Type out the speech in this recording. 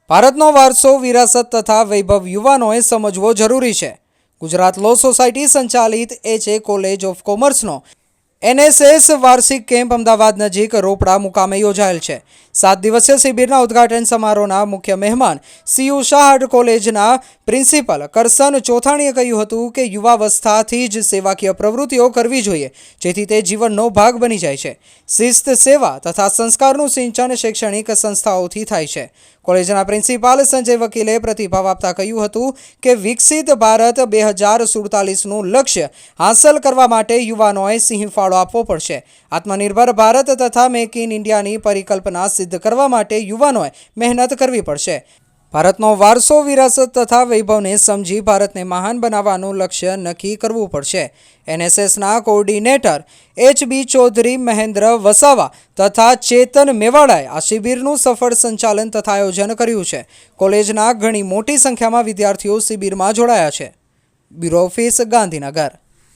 ભારતનો વારસો, વિરાસત તથા વૈભવ યુવાનોએ સમજવો જરૂરી છે. ગુજરાત લો સોસાયટી સંચાલિત એચ.એ. કોલેજ ઓફ કોમર્સનો એનએસએસ વાર્ષિક કેમ્પ અમદાવાદ નજીક રોપડા મુકામે યોજાયેલ છે. 7 દિવસીય શિબિરના ઉદ્ઘાટન સમારોહના મુખ્ય મહેમાન સીયુ શાહ કોલેજના પ્રિન્સિપલ કરસન ચોથાણીએ કહ્યું હતું કે યુવાવસ્થાથી જ સેવાકીય પ્રવૃત્તિઓ કરવી જોઈએ, જેથી તે જીવનનો ભાગ બની જાય છે. શિસ્ત, સેવા તથા સંસ્કારનું સિંચન શૈક્ષણિક સંસ્થાઓથી થાય છે. કોલેજના પ્રિન્સિપાલ સંજય વકીલે પ્રતિભાવ આપતા કહ્યું હતું કે વિકસિત ભારત 2047નું લક્ષ્ય હાંસલ કરવા માટે યુવાનોએ સિંહ ફાળો આપવો પડશે. આત્મનિર્ભર ભારત તથા મેક ઇન ઇન્ડિયાની પરિકલ્પના સિદ્ધ કરવા માટે યુવાનોએ મહેનત કરવી પડશે. ભારતનો વારસો, વિરાસત તથા વૈભવને સમજી ભારતને મહાન બનાવવાનું લક્ષ્ય નક્કી કરવું પડશે. એનએસએસના કોઓર્ડિનેટર એચ.બી. ચૌધરી, મહેન્દ્ર વસાવા તથા ચેતન મેવાડાએ આ શિબિરનું સફળ સંચાલન તથા આયોજન કર્યું છે. કોલેજના ઘણી મોટી સંખ્યામાં વિદ્યાર્થીઓ શિબિરમાં જોડાયા છે. Bureau office, Gandhinagar.